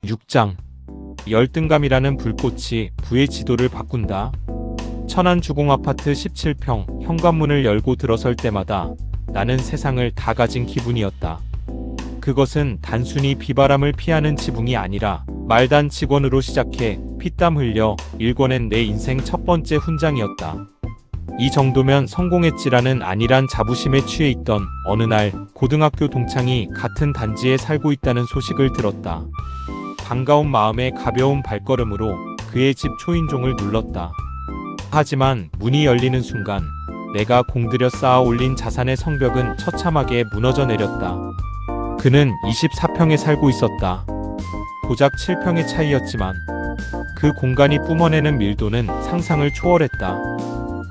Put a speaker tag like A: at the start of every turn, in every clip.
A: 6장 열등감이라는 불꽃이 부의 지도를 바꾼다. 천안주공아파트 17평 현관문을 열고 들어설 때마다 나는 세상을 다 가진 기분이었다. 그것은 단순히 비바람을 피하는 지붕이 아니라 말단 직원으로 시작해 피땀 흘려 일궈낸 내 인생 첫 번째 훈장이었다. 이 정도면 성공했지라는 안일한 자부심에 취해 있던 어느 날 고등학교 동창이 같은 단지에 살고 있다는 소식을 들었다. 반가운 마음에 가벼운 발걸음으로 그의 집 초인종을 눌렀다. 하지만 문이 열리는 순간 내가 공들여 쌓아 올린 자산의 성벽은 처참하게 무너져 내렸다. 그는 24평에 살고 있었다. 고작 7평의 차이였지만 그 공간이 뿜어내는 밀도는 상상을 초월했다.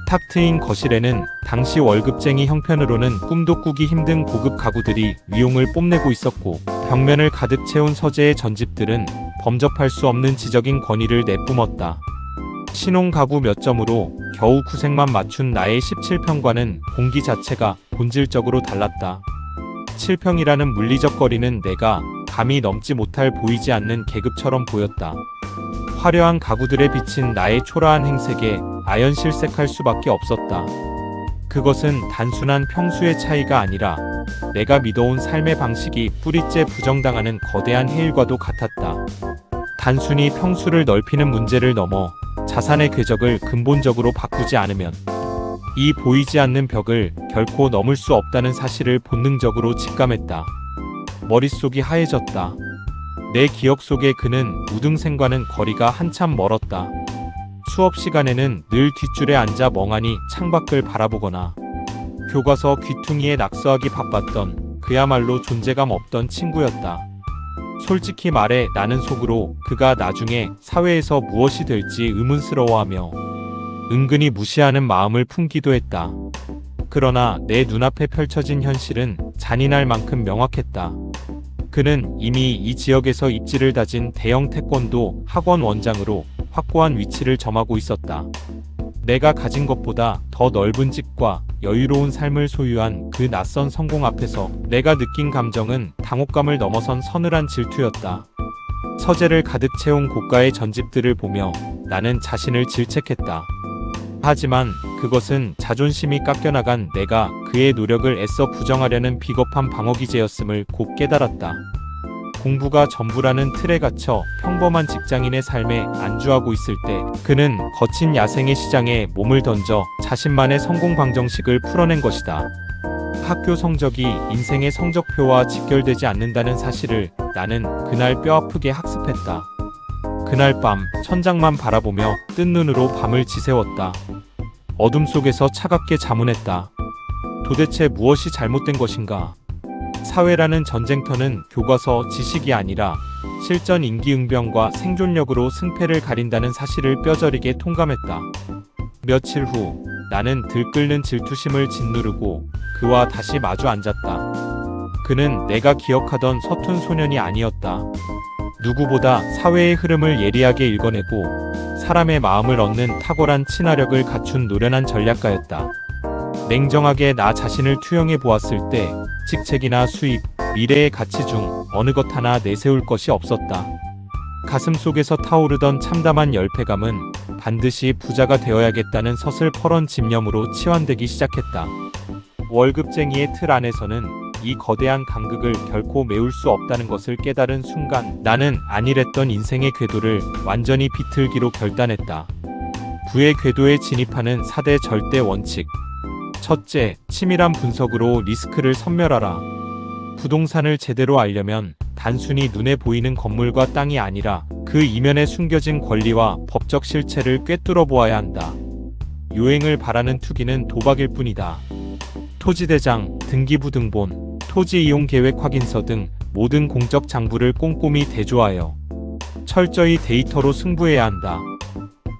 A: 탁 트인 거실에는 당시 월급쟁이 형편으로는 꿈도 꾸기 힘든 고급 가구들이 위용을 뽐내고 있었고, 벽면을 가득 채운 서재의 전집들은 범접할 수 없는 지적인 권위를 내뿜었다. 신혼 가구 몇 점으로 겨우 구색만 맞춘 나의 17평과는 공기 자체가 본질적으로 달랐다. 7평이라는 물리적 거리는 내가 감히 넘지 못할 보이지 않는 계급처럼 보였다. 화려한 가구들에 비친 나의 초라한 행색에 아연실색할 수밖에 없었다. 그것은 단순한 평수의 차이가 아니라 내가 믿어온 삶의 방식이 뿌리째 부정당하는 거대한 해일과도 같았다. 단순히 평수를 넓히는 문제를 넘어 자산의 궤적을 근본적으로 바꾸지 않으면 이 보이지 않는 벽을 결코 넘을 수 없다는 사실을 본능적으로 직감했다. 머릿속이 하얘졌다. 내 기억 속에 그는 우등생과는 거리가 한참 멀었다. 수업 시간에는 늘 뒷줄에 앉아 멍하니 창밖을 바라보거나 교과서 귀퉁이에 낙서하기 바빴던 그야말로 존재감 없던 친구였다. 솔직히 말해 나는 속으로 그가 나중에 사회에서 무엇이 될지 의문스러워하며 은근히 무시하는 마음을 품기도 했다. 그러나 내 눈앞에 펼쳐진 현실은 잔인할 만큼 명확했다. 그는 이미 이 지역에서 입지를 다진 대형 태권도 학원 원장으로 확고한 위치를 점하고 있었다. 내가 가진 것보다 더 넓은 집과 여유로운 삶을 소유한 그 낯선 성공 앞에서 내가 느낀 감정은 당혹감을 넘어선 서늘한 질투였다. 서재를 가득 채운 고가의 전집들을 보며 나는 자신을 질책했다. 하지만 그것은 자존심이 깎여나간 내가 그의 노력을 애써 부정하려는 비겁한 방어기제였음을 곧 깨달았다. 공부가 전부라는 틀에 갇혀 평범한 직장인의 삶에 안주하고 있을 때 그는 거친 야생의 시장에 몸을 던져 자신만의 성공 방정식을 풀어낸 것이다. 학교 성적이 인생의 성적표와 직결되지 않는다는 사실을 나는 그날 뼈아프게 학습했다. 그날 밤 천장만 바라보며 뜬 눈으로 밤을 지새웠다. 어둠 속에서 차갑게 자문했다. 도대체 무엇이 잘못된 것인가? 사회라는 전쟁터는 교과서 지식이 아니라 실전 임기응변과 생존력으로 승패를 가린다는 사실을 뼈저리게 통감했다. 며칠 후 나는 들끓는 질투심을 짓누르고 그와 다시 마주 앉았다. 그는 내가 기억하던 서툰 소년이 아니었다. 누구보다 사회의 흐름을 예리하게 읽어내고 사람의 마음을 얻는 탁월한 친화력을 갖춘 노련한 전략가였다. 냉정하게 나 자신을 투영해 보았을 때 직책이나 수입, 미래의 가치 중 어느 것 하나 내세울 것이 없었다. 가슴 속에서 타오르던 참담한 열패감은 반드시 부자가 되어야겠다는 서슬퍼런 집념으로 치환되기 시작했다. 월급쟁이의 틀 안에서는 이 거대한 간극을 결코 메울 수 없다는 것을 깨달은 순간 나는 안일했던 인생의 궤도를 완전히 비틀기로 결단했다. 부의 궤도에 진입하는 4대 절대 원칙. 첫째, 치밀한 분석으로 리스크를 선멸하라. 부동산을 제대로 알려면 단순히 눈에 보이는 건물과 땅이 아니라 그 이면에 숨겨진 권리와 법적 실체를 꿰뚫어 보아야 한다. 요행을 바라는 투기는 도박일 뿐이다. 토지대장, 등기부등본, 토지이용계획 확인서 등 모든 공적 장부를 꼼꼼히 대조하여 철저히 데이터로 승부해야 한다.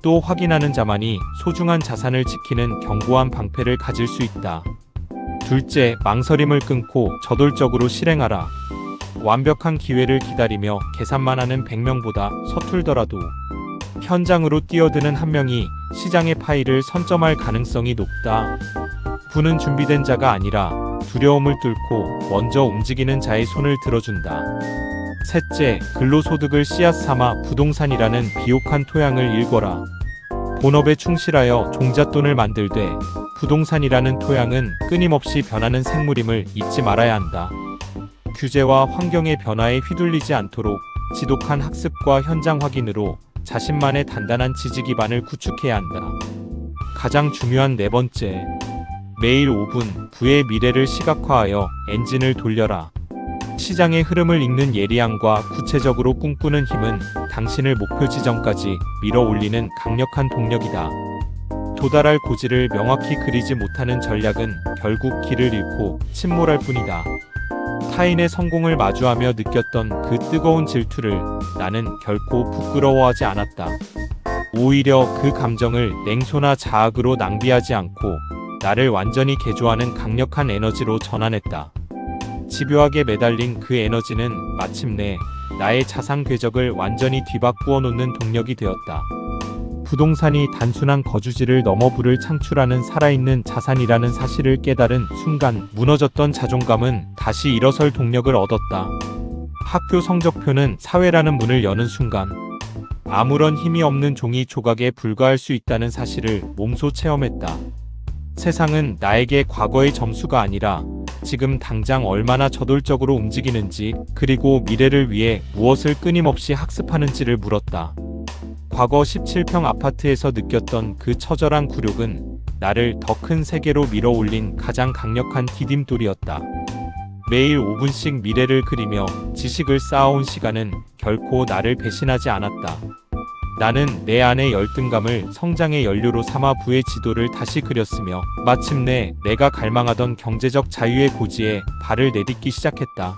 A: 또 확인하는 자만이 소중한 자산을 지키는 견고한 방패를 가질 수 있다. 둘째, 망설임을 끊고 저돌적으로 실행하라. 완벽한 기회를 기다리며 계산만 하는 100명보다 서툴더라도 현장으로 뛰어드는 한 명이 시장의 파이를 선점할 가능성이 높다. 부는 준비된 자가 아니라 두려움을 뚫고 먼저 움직이는 자의 손을 들어준다. 셋째, 근로소득을 씨앗 삼아 부동산이라는 비옥한 토양을 일궈라. 본업에 충실하여 종잣돈을 만들되 부동산이라는 토양은 끊임없이 변하는 생물임을 잊지 말아야 한다. 규제와 환경의 변화에 휘둘리지 않도록 지독한 학습과 현장 확인으로 자신만의 단단한 지지 기반을 구축해야 한다. 가장 중요한 네 번째, 매일 5분 부의 미래를 시각화하여 엔진을 돌려라. 시장의 흐름을 읽는 예리함과 구체적으로 꿈꾸는 힘은 당신을 목표 지점까지 밀어 올리는 강력한 동력이다. 도달할 고지를 명확히 그리지 못하는 전략은 결국 길을 잃고 침몰할 뿐이다. 타인의 성공을 마주하며 느꼈던 그 뜨거운 질투를 나는 결코 부끄러워하지 않았다. 오히려 그 감정을 냉소나 자학으로 낭비하지 않고 나를 완전히 개조하는 강력한 에너지로 전환했다. 집요하게 매달린 그 에너지는 마침내 나의 자산 궤적을 완전히 뒤바꾸어 놓는 동력이 되었다. 부동산이 단순한 거주지를 넘어 부를 창출하는 살아있는 자산이라는 사실을 깨달은 순간 무너졌던 자존감은 다시 일어설 동력을 얻었다. 학교 성적표는 사회라는 문을 여는 순간 아무런 힘이 없는 종이 조각에 불과할 수 있다는 사실을 몸소 체험했다. 세상은 나에게 과거의 점수가 아니라 지금 당장 얼마나 저돌적으로 움직이는지 그리고 미래를 위해 무엇을 끊임없이 학습하는지를 물었다. 과거 17평 아파트에서 느꼈던 그 처절한 굴욕은 나를 더 큰 세계로 밀어 올린 가장 강력한 디딤돌이었다. 매일 5분씩 미래를 그리며 지식을 쌓아온 시간은 결코 나를 배신하지 않았다. 나는 내 안의 열등감을 성장의 연료로 삼아 부의 지도를 다시 그렸으며 마침내 내가 갈망하던 경제적 자유의 고지에 발을 내딛기 시작했다.